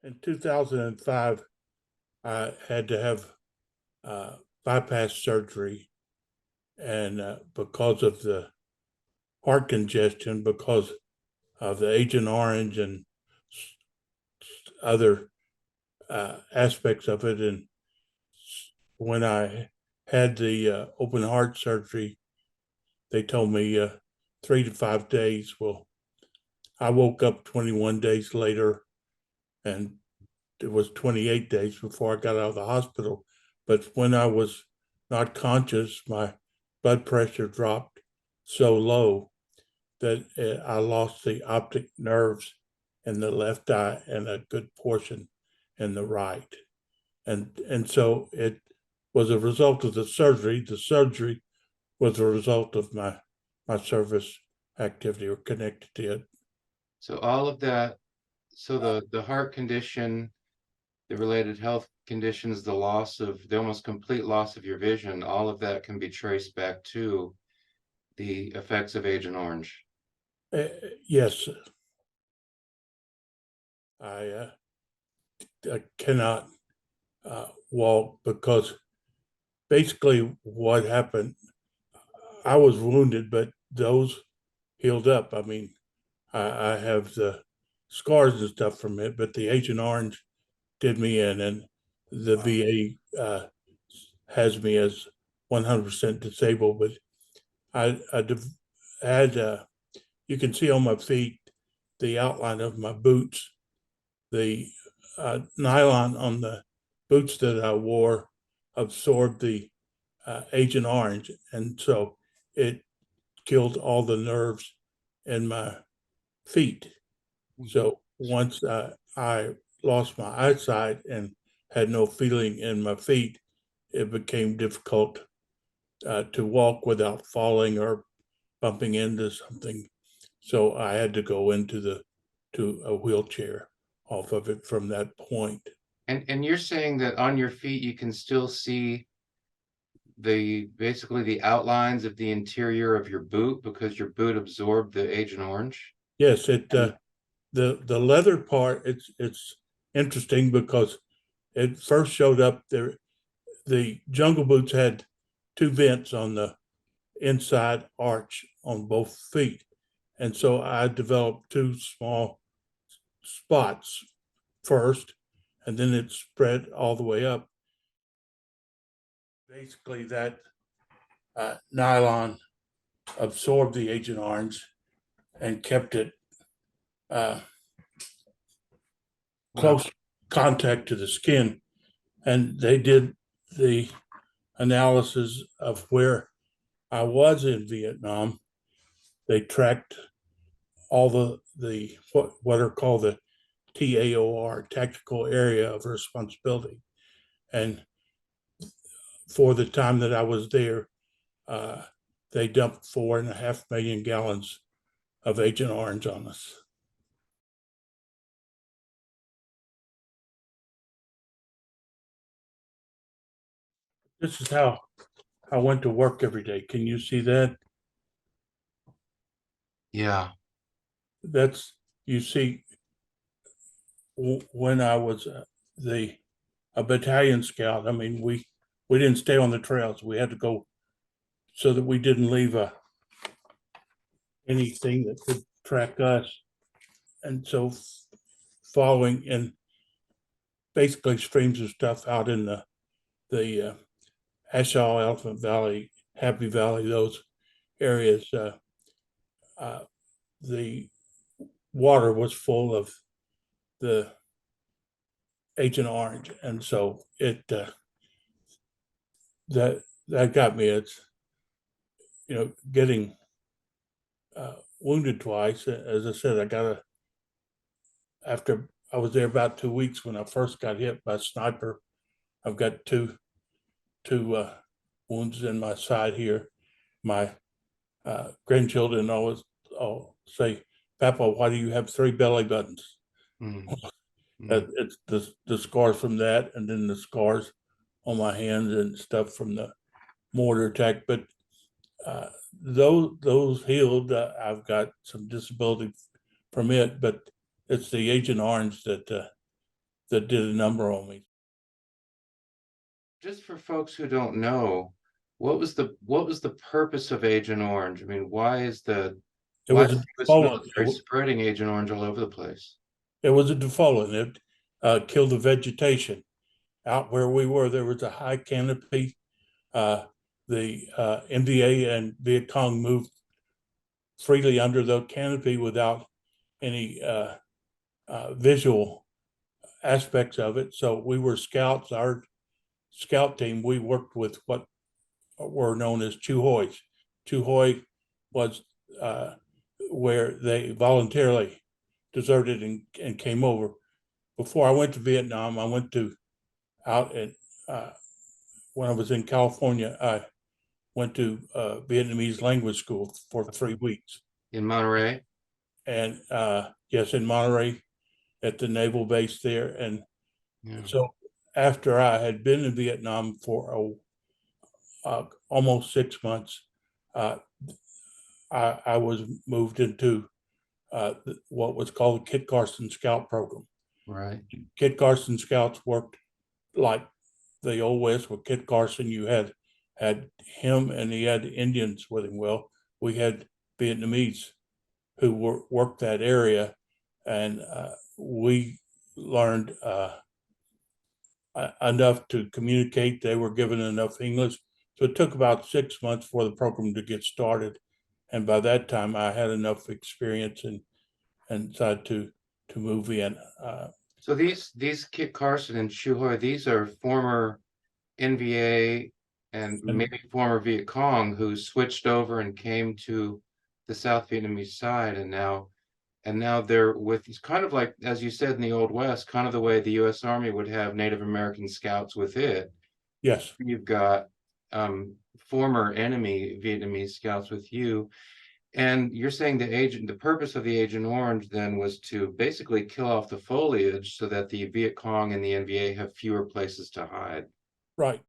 In 2005, I had to have bypass surgery, and because of the heart congestion, because of the Agent Orange and other aspects of it. And when I had the open heart surgery, they told me 3 to 5 days. Well, I woke up 21 days later, and it was 28 days before I got out of the hospital. But when I was not conscious, my blood pressure dropped so low that I lost the optic nerves in the left eye and a good portion in the right. And so it was a result of the surgery. The surgery was a result of my service activity or connected to it. So all of that, so the heart condition, the related health conditions, the almost complete loss of your vision, all of that can be traced back to the effects of Agent Orange. Yes, I cannot walk because basically what happened, I was wounded, but those healed up. I mean, I have the scars and stuff from it, but the Agent Orange did me in, and the VA has me as 100% disabled. But I had, you can see on my feet the outline of my boots. The nylon on the boots that I wore absorbed the Agent Orange, and so it killed all the nerves in my feet. So once I lost my eyesight and had no feeling in my feet, it became difficult to walk without falling or bumping into something. So I had to go to a wheelchair off of it from that point. And you're saying that on your feet you can still see basically the outlines of the interior of your boot because your boot absorbed the Agent Orange? Yes, it And the leather part. It's interesting because it first showed up there. The Jungle Boots had two vents on the inside arch on both feet, and so I developed two small spots first, and then it spread all the way up. Basically, that nylon absorbed the Agent Orange and kept it uh, close contact to the skin. And they did the analysis of where I was in Vietnam. They tracked all the what are called the TAOR, Tactical Area of Responsibility, and for the time that I was there, uh, they dumped 4.5 million gallons of Agent Orange on us. This is how I went to work every day. Can you see that? yeah, That's, you see, when I was the a battalion scout. I mean, we didn't stay on the trails. We had to go so that we didn't leave anything that could track us. And so, following in basically streams of stuff out in the Ashall, Elephant Valley, Happy Valley, those areas, uh, the water was full of the Agent Orange, and so it that got me. It's getting wounded twice. As I said, I got after I was there about 2 weeks when I first got hit by a sniper. I've got two wounds in my side here. My grandchildren always say, "Papa, why do you have three belly buttons?" mm, It's the scars from that, and then the scars on my hands and stuff from the mortar attack. But uh, those healed. I've got some disability from it, but it's the Agent Orange that that did a number on me. Just for folks who don't know, what was the purpose of Agent Orange? I mean, It why was is a the US defoliant. military spreading Agent Orange all over the place? It was a defoliant. It killed the vegetation. Out where we were, there was a high canopy. The NVA and Viet Cong moved freely under the canopy without any visual aspects of it. So we were scouts. Our scout team, we worked with what were known as Chuhois. Chuhoi was where they voluntarily deserted and came over. Before I went to Vietnam, I went to out at when I was in California. I went to Vietnamese language school for 3 weeks, In Monterey? and yes, in Monterey at the naval base there. And Yeah, so after I had been in Vietnam for almost 6 months, uh, I was moved into what was called the Kit Carson Scout Program. right. Kit Carson Scouts worked like the old West with Kit Carson. You had him, and he had Indians with him. Well, we had Vietnamese who worked that area, and we learned enough to communicate. They were given enough English, so it took about 6 months for the program to get started. And by that time, I had enough experience and decided to move in. So these Kit Carson and Chu Hoi, these are former NVA and And maybe former Viet Cong who switched over and came to the South Vietnamese side, and now they're with, it's kind of like, as you said, in the Old West, kind of the way the US Army would have Native American scouts with it. yes, You've got former enemy Vietnamese scouts with you. And you're saying the purpose of the Agent Orange then was to basically kill off the foliage so that the Viet Cong and the NVA have fewer places to hide. right.